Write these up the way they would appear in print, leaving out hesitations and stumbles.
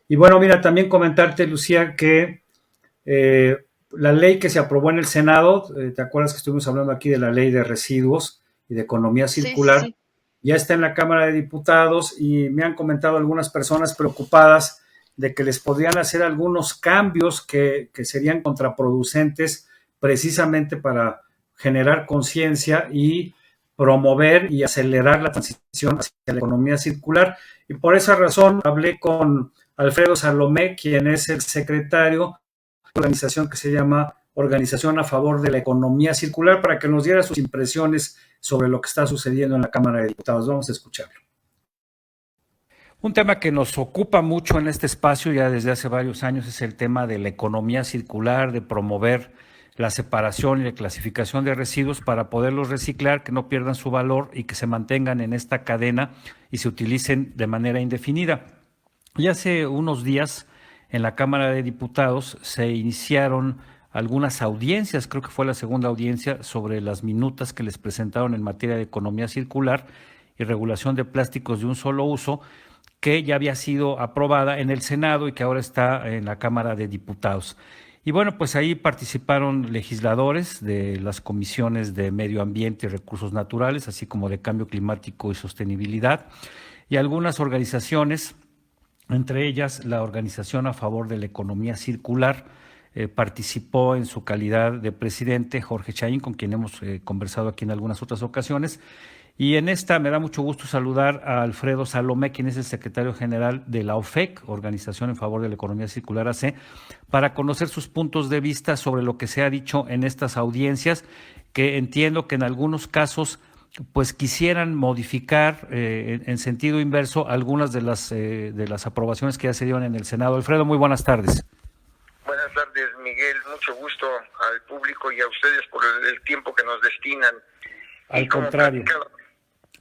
Y bueno, mira, también comentarte, Lucía, que la ley que se aprobó en el Senado, ¿te acuerdas que estuvimos hablando aquí de la ley de residuos y de economía Sí, sí, circular? sí. Ya está en la Cámara de Diputados y me han comentado algunas personas preocupadas de que les podrían hacer algunos cambios que serían contraproducentes precisamente para generar conciencia y promover y acelerar la transición hacia la economía circular. Y por esa razón hablé con Alfredo Salomé, quien es el secretario de una organización que se llama Organización a Favor de la Economía Circular, para que nos diera sus impresiones sobre lo que está sucediendo en la Cámara de Diputados. Vamos a escucharlo. Un tema que nos ocupa mucho en este espacio ya desde hace varios años es el tema de la economía circular, de promover la separación y la clasificación de residuos para poderlos reciclar, que no pierdan su valor y que se mantengan en esta cadena y se utilicen de manera indefinida. Y hace unos días en la Cámara de Diputados se iniciaron algunas audiencias, creo que fue la segunda audiencia, sobre las minutas que les presentaron en materia de economía circular y regulación de plásticos de un solo uso, que ya había sido aprobada en el Senado y que ahora está en la Cámara de Diputados. Y bueno, pues ahí participaron legisladores de las comisiones de Medio Ambiente y Recursos Naturales, así como de Cambio Climático y Sostenibilidad, y algunas organizaciones, entre ellas la Organización a Favor de la Economía Circular. Participó en su calidad de presidente Jorge Chayín, con quien hemos conversado aquí en algunas otras ocasiones. Y en esta me da mucho gusto saludar a Alfredo Salomé, quien es el secretario general de la OFEC, Organización en Favor de la Economía Circular AC, para conocer sus puntos de vista sobre lo que se ha dicho en estas audiencias, que entiendo que en algunos casos pues quisieran modificar en sentido inverso algunas de las aprobaciones que ya se dieron en el Senado. Alfredo, muy buenas tardes. Buenas tardes, Miguel. Mucho gusto al público y a ustedes por el tiempo que nos destinan.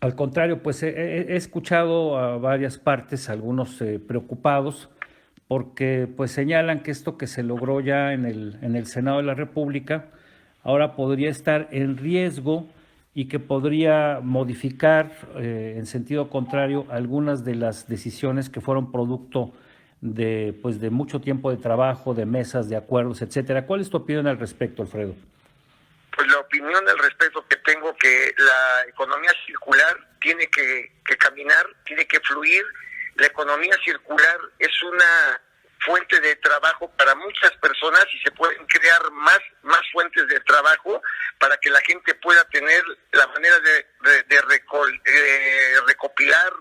Al contrario, pues he escuchado a varias partes, algunos preocupados, porque pues señalan que esto que se logró ya en el Senado de la República ahora podría estar en riesgo y que podría modificar en sentido contrario algunas de las decisiones que fueron producto de mucho tiempo de trabajo, de mesas, de acuerdos, etcétera. ¿Cuál es tu opinión al respecto, Alfredo? Pues la opinión al respecto que tengo, que la economía circular tiene que caminar, tiene que fluir. La economía circular es una fuente de trabajo para muchas personas y se pueden crear más fuentes de trabajo para que la gente pueda tener la manera de recopilar,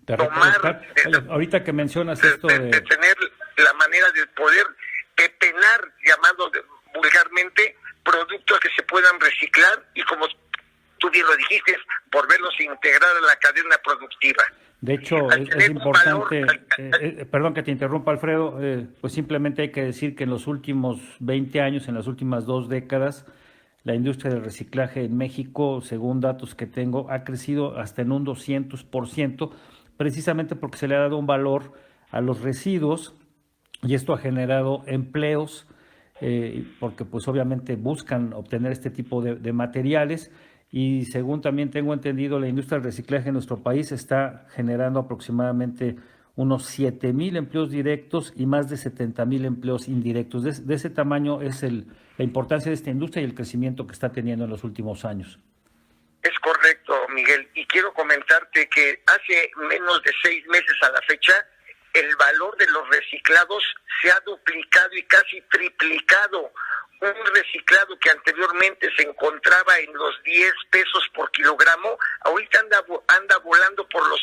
tomar, ahorita que mencionas esto de tener la manera de poder pepenar, llamando vulgarmente, productos que se puedan reciclar y, como tú bien lo dijiste, volverlos a integrar a la cadena productiva. De hecho, es importante, perdón que te interrumpa, Alfredo, pues simplemente hay que decir que en los últimos 20 años, en las últimas 2 décadas, la industria del reciclaje en México, según datos que tengo, ha crecido hasta en un 200%, precisamente porque se le ha dado un valor a los residuos y esto ha generado empleos, porque pues obviamente buscan obtener este tipo de materiales. Y según también tengo entendido, la industria del reciclaje en nuestro país está generando aproximadamente unos 7,000 empleos directos y más de 70,000 empleos indirectos. De ese tamaño es la importancia de esta industria y el crecimiento que está teniendo en los últimos años. Es correcto, Miguel. Y quiero comentarte que hace menos de 6 meses a la fecha, el valor de los reciclados se ha duplicado y casi triplicado. Un reciclado que anteriormente se encontraba en los 10 pesos por kilogramo, ahorita anda volando por los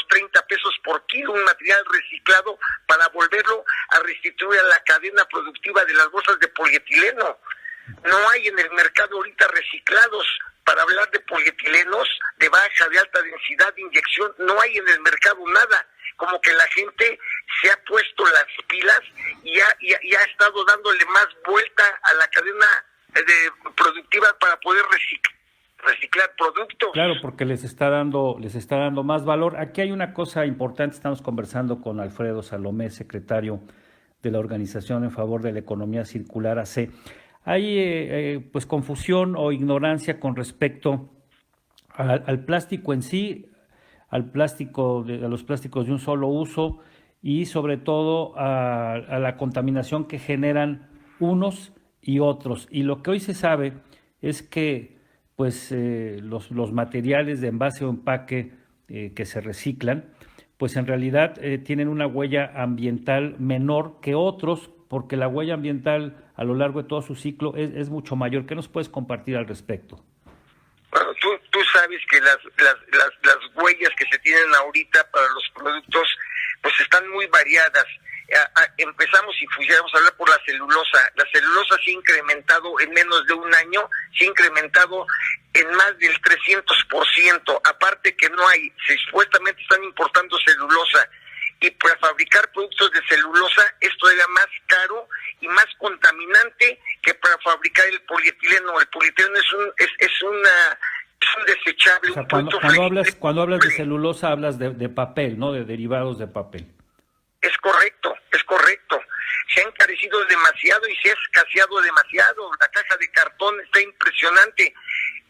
30 pesos por kilo, un material reciclado para volverlo a restituir a la cadena productiva de las bolsas de polietileno. No hay en el mercado ahorita reciclados. Para hablar de polietilenos de baja, de alta densidad de inyección, no hay en el mercado nada. Como que la gente se ha puesto las pilas y ha estado dándole más vuelta a la cadena productiva para poder reciclar productos. Claro, porque les está dando más valor. Aquí hay una cosa importante, estamos conversando con Alfredo Salomé, secretario de la Organización en Favor de la Economía Circular AC. Hay pues confusión o ignorancia con respecto al plástico en sí, a los plásticos de un solo uso y sobre todo a la contaminación que generan unos y otros. Y lo que hoy se sabe es que pues los materiales de envase o empaque que se reciclan, pues en realidad tienen una huella ambiental menor que otros, porque la huella ambiental a lo largo de todo su ciclo es mucho mayor. ¿Qué nos puedes compartir al respecto? Bueno, tú sabes que las huellas que se tienen ahorita para los productos pues están muy variadas. Empezamos, si pudiéramos hablar por la celulosa. La celulosa se ha incrementado en menos de un año, se ha incrementado en más del 300%. Aparte que no hay, supuestamente están importando celulosa. Y para fabricar productos de celulosa es todavía más caro y más contaminante que para fabricar el polietileno. El polietileno es un desechable, O sea, un producto flexible. cuando hablas de celulosa hablas de papel, ¿no? De derivados de papel. Es correcto, es correcto. Se ha encarecido demasiado y se ha escaseado demasiado. La caja de cartón está impresionante.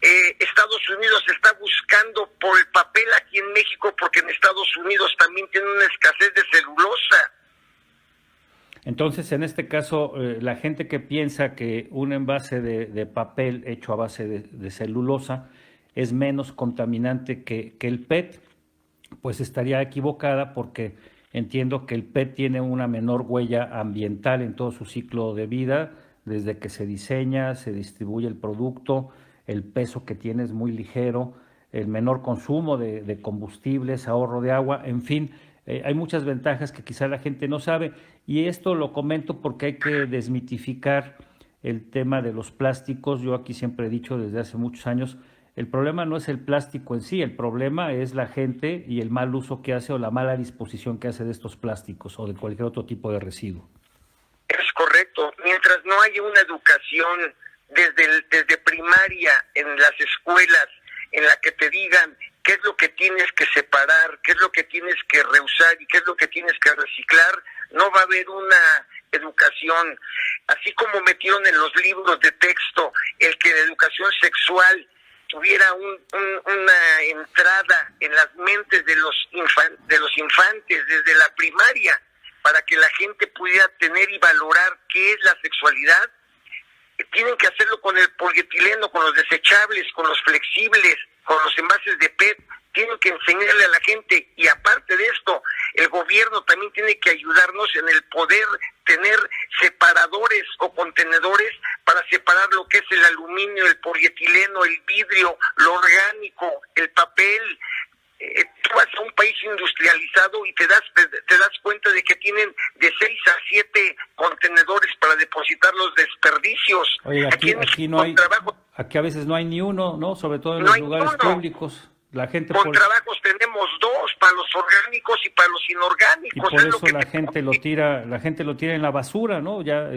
Estados Unidos está buscando por el papel aquí en México porque en Estados Unidos también tiene una escasez de celulosa. Entonces, en este caso, la gente que piensa que un envase de papel hecho a base de celulosa es menos contaminante que el PET, pues estaría equivocada, porque entiendo que el PET tiene una menor huella ambiental en todo su ciclo de vida, desde que se diseña, se distribuye el producto, el peso que tiene es muy ligero, el menor consumo de combustibles, ahorro de agua, en fin, hay muchas ventajas que quizá la gente no sabe, y esto lo comento porque hay que desmitificar el tema de los plásticos. Yo aquí siempre he dicho desde hace muchos años, el problema no es el plástico en sí, el problema es la gente y el mal uso que hace o la mala disposición que hace de estos plásticos o de cualquier otro tipo de residuo. Es correcto. Mientras no haya una educación desde primaria en las escuelas en la que te digan qué es lo que tienes que separar, qué es lo que tienes que reusar y qué es lo que tienes que reciclar, no va a haber una educación. Así como metieron en los libros de texto el que la educación sexual tuviera una entrada en las mentes de los infantes desde la primaria, para que la gente pudiera tener y valorar qué es la sexualidad. Tienen que hacerlo con el polietileno, con los desechables, con los flexibles, con los envases de PET. Tienen que enseñarle a la gente, y aparte de esto, el gobierno también tiene que ayudarnos en el poder tener separadores o contenedores para separar lo que es el aluminio, el polietileno, el vidrio, lo orgánico, el papel. Tú vas a un país industrializado y te das cuenta de que tienen de 6 a 7 contenedores para depositar los desperdicios. Oye, aquí no hay, aquí a veces no hay ni uno, ¿no? Sobre todo en los lugares públicos. La gente con trabajos tenemos 2, para los orgánicos y para los inorgánicos. Y por eso la gente lo tira en la basura, ¿no? Ya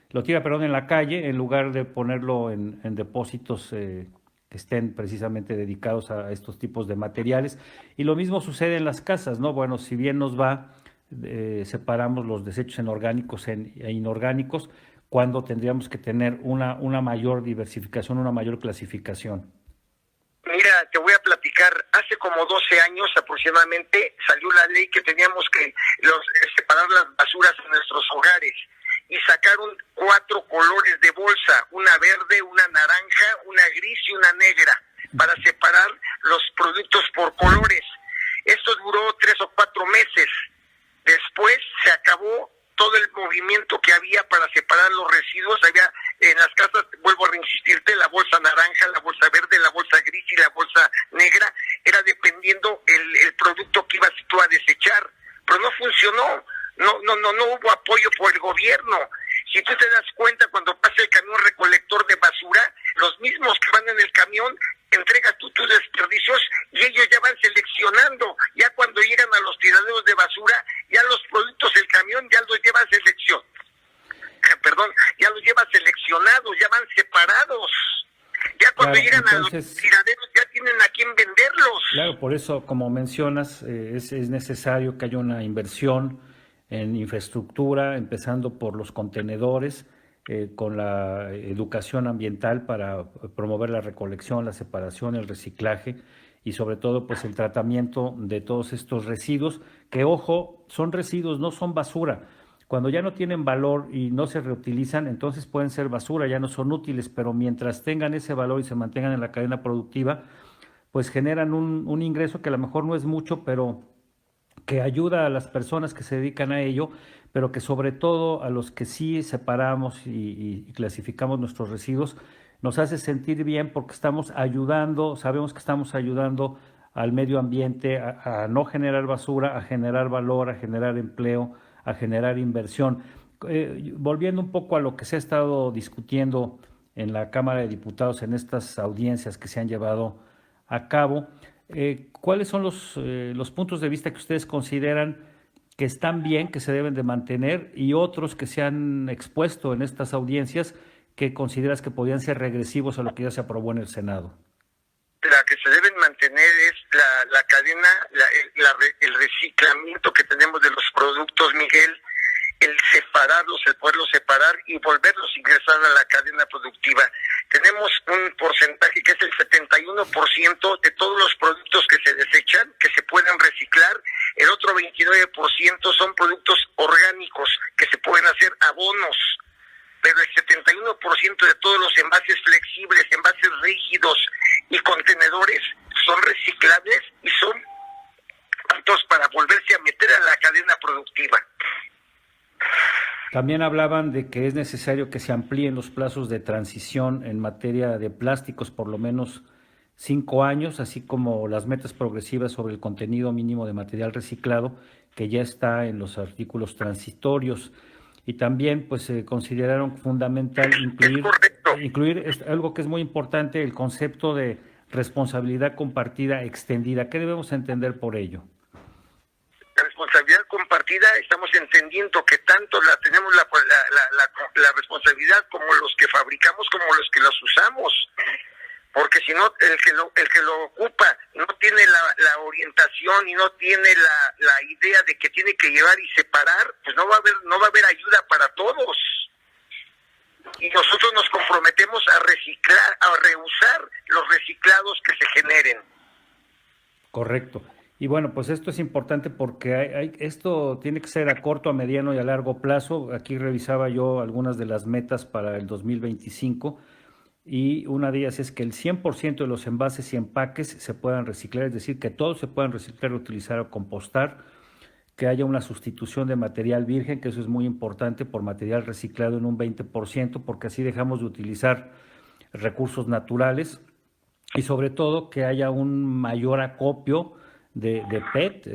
lo tira, perdón, en la calle, en lugar de ponerlo en depósitos que estén precisamente dedicados a estos tipos de materiales. Y lo mismo sucede en las casas, ¿no? Bueno, si bien nos va, separamos los desechos en orgánicos e inorgánicos, cuando tendríamos que tener una mayor diversificación, una mayor clasificación. Mira, te voy a platicar, hace como 12 años aproximadamente salió la ley que teníamos que separar las basuras en nuestros hogares, y sacaron 4 colores de bolsa, una verde, una naranja, una gris y una negra, para separar los productos por colores. Esto duró 3 o 4 meses. Después se acabó todo el movimiento que había para separar los residuos. Había en las casas, vuelvo a reinsistirte, la bolsa naranja, la bolsa verde, la bolsa gris y la bolsa negra. Era dependiendo el producto que ibas tú a desechar. Pero no funcionó. No hubo apoyo por el gobierno. Si tú te das cuenta, cuando pasa el camión recolector de basura, los mismos que van en el camión entregas tú tus desperdicios y ellos ya van seleccionando. Ya cuando llegan a los tiraderos de basura, ya los productos del camión ya los llevan ya los lleva seleccionados, ya van separados. Ya cuando llegan a los tiraderos ya tienen a quién venderlos. Claro, por eso, como mencionas, es necesario que haya una inversión en infraestructura, empezando por los contenedores, con la educación ambiental para promover la recolección, la separación, el reciclaje, y sobre todo pues el tratamiento de todos estos residuos, que ojo, son residuos, no son basura. Cuando ya no tienen valor y no se reutilizan, entonces pueden ser basura, ya no son útiles, pero mientras tengan ese valor y se mantengan en la cadena productiva, pues generan un ingreso que a lo mejor no es mucho, pero que ayuda a las personas que se dedican a ello, pero que sobre todo a los que sí separamos y clasificamos nuestros residuos, nos hace sentir bien porque estamos ayudando, sabemos que estamos ayudando al medio ambiente a no generar basura, a generar valor, a generar empleo, a generar inversión. Volviendo un poco a lo que se ha estado discutiendo en la Cámara de Diputados en estas audiencias que se han llevado a cabo, ¿cuáles son los puntos de vista que ustedes consideran que están bien, que se deben de mantener, y otros que se han expuesto en estas audiencias que consideras que podrían ser regresivos a lo que ya se aprobó en el Senado? La que se deben mantener es la cadena, el reciclamiento que tenemos de los productos, Miguel, el separarlos, el poderlos separar y volverlos a ingresar a la cadena productiva. Tenemos un porcentaje que es el 71% de todos los productos que se desechan, que se pueden reciclar. El otro 29% son productos orgánicos, que se pueden hacer abonos. Pero el 71% de todos los envases flexibles, envases rígidos y contenedores son reciclables y son aptos para volverse a meter a la cadena productiva. También hablaban de que es necesario que se amplíen los plazos de transición en materia de plásticos, por lo menos 5 años, así como las metas progresivas sobre el contenido mínimo de material reciclado, que ya está en los artículos transitorios. Y también pues consideraron fundamental incluir algo que es muy importante, el concepto de responsabilidad compartida extendida. ¿Qué debemos entender por ello? La responsabilidad compartida, estamos entendiendo que tanto tenemos la responsabilidad como los que fabricamos, como los que los usamos. Porque si no, el que lo ocupa no tiene la orientación y no tiene la idea de que tiene que llevar y separar, pues no va a haber ayuda para todos. Y nosotros nos comprometemos a reciclar, a reusar los reciclados que se generen. Correcto. Y bueno, pues esto es importante porque esto tiene que ser a corto, a mediano y a largo plazo. Aquí revisaba yo algunas de las metas para el 2025. Y una de ellas es que el 100% de los envases y empaques se puedan reciclar, es decir, que todos se puedan reciclar, reutilizar o compostar, que haya una sustitución de material virgen, que eso es muy importante, por material reciclado en un 20%, porque así dejamos de utilizar recursos naturales, y sobre todo que haya un mayor acopio de PET,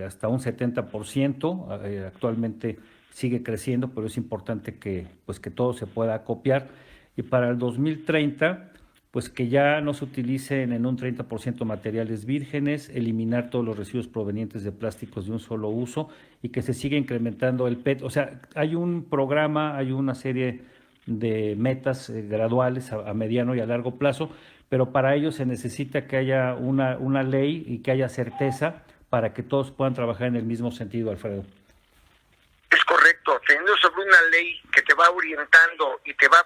hasta un 70%, actualmente sigue creciendo, pero es importante que todo se pueda acopiar. Y para el 2030, pues que ya no se utilicen en un 30% materiales vírgenes, eliminar todos los residuos provenientes de plásticos de un solo uso y que se siga incrementando el PET. O sea, hay un programa, hay una serie de metas graduales a mediano y a largo plazo, pero para ello se necesita que haya una ley y que haya certeza para que todos puedan trabajar en el mismo sentido, Alfredo. Es correcto, teniendo sobre una ley que te va orientando y te va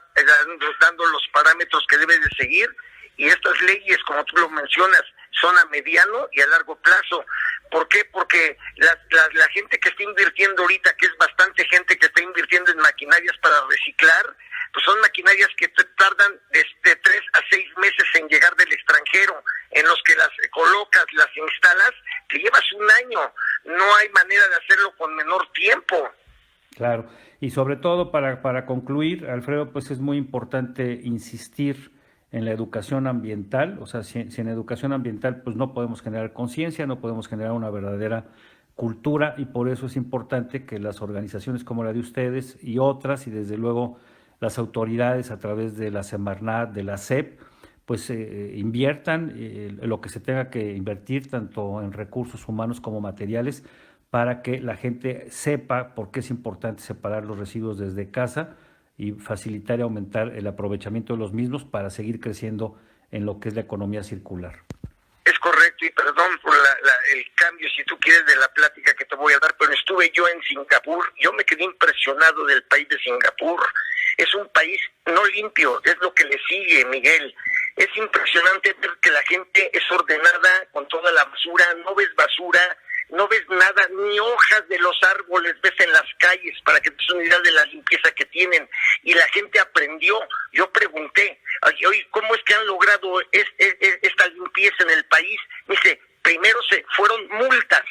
dando los parámetros que debes de seguir, y estas leyes, como tú lo mencionas, son a mediano y a largo plazo. ¿Por qué? Porque la gente que está invirtiendo ahorita, que es bastante gente que está invirtiendo en maquinarias para reciclar, pues son maquinarias que tardan desde 3 a 6 meses en llegar del extranjero, en los que las colocas, las instalas, te llevas un año. No hay manera de hacerlo con menor tiempo. Claro, y sobre todo para concluir, Alfredo, pues es muy importante insistir en la educación ambiental. O sea, si en educación ambiental pues no podemos generar conciencia, no podemos generar una verdadera cultura, y por eso es importante que las organizaciones como la de ustedes y otras, y desde luego las autoridades a través de la Semarnat, de la SEP, pues inviertan lo que se tenga que invertir, tanto en recursos humanos como materiales, para que la gente sepa por qué es importante separar los residuos desde casa y facilitar y aumentar el aprovechamiento de los mismos para seguir creciendo en lo que es la economía circular. Es correcto, y perdón por el cambio, si tú quieres, de la plática que te voy a dar, pero estuve yo en Singapur, yo me quedé impresionado del país de Singapur. Es un país no limpio, es lo que le sigue, Miguel. Es impresionante ver que la gente es ordenada con toda la basura, no ves basura, no ves nada, ni hojas de los árboles ves en las calles, para que te des una idea de la limpieza que tienen. Y la gente aprendió. Yo pregunté, oye, ¿cómo es que han logrado esta limpieza en el país? Me dice, primero se fueron multas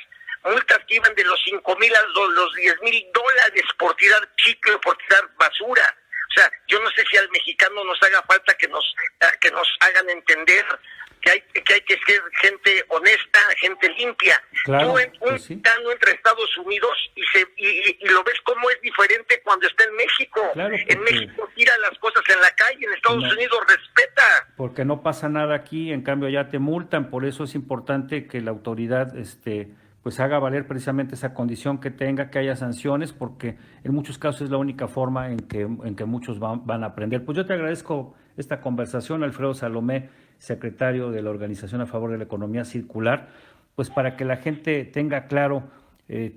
que iban de los 5,000 a los $10,000 por tirar chicle, por tirar basura. O sea, yo no sé si al mexicano nos haga falta que nos hagan entender que hay que ser gente honesta, gente limpia. Claro, Tú un mexicano entra a Estados Unidos y lo ves cómo es diferente cuando está en México. Claro, en México tira las cosas en la calle, en Estados Unidos respeta. Porque no pasa nada aquí, en cambio ya te multan, por eso es importante que la autoridad pues haga valer precisamente esa condición que tenga, que haya sanciones, porque en muchos casos es la única forma en que muchos van a aprender. Pues yo te agradezco esta conversación, Alfredo Salomé, secretario de la Organización a Favor de la Economía Circular, pues para que la gente tenga claro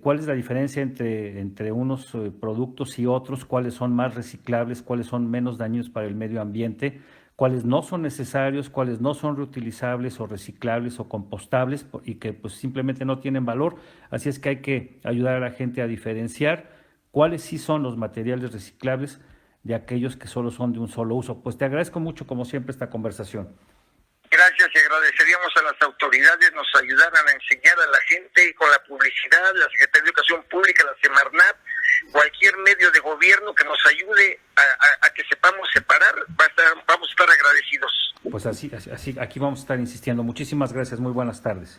cuál es la diferencia entre unos productos y otros, cuáles son más reciclables, cuáles son menos dañinos para el medio ambiente, cuáles no son necesarios, cuáles no son reutilizables o reciclables o compostables y que pues simplemente no tienen valor. Así es que hay que ayudar a la gente a diferenciar cuáles sí son los materiales reciclables de aquellos que solo son de un solo uso. Pues te agradezco mucho, como siempre, esta conversación. Gracias, y agradeceríamos a las autoridades nos ayudaran a enseñar a la gente con la publicidad, la Secretaría de Educación Pública, la Semarnat, cualquier medio de gobierno que nos ayude a que sepamos separar, vamos a estar agradecidos. Pues así, aquí vamos a estar insistiendo. Muchísimas gracias, muy buenas tardes.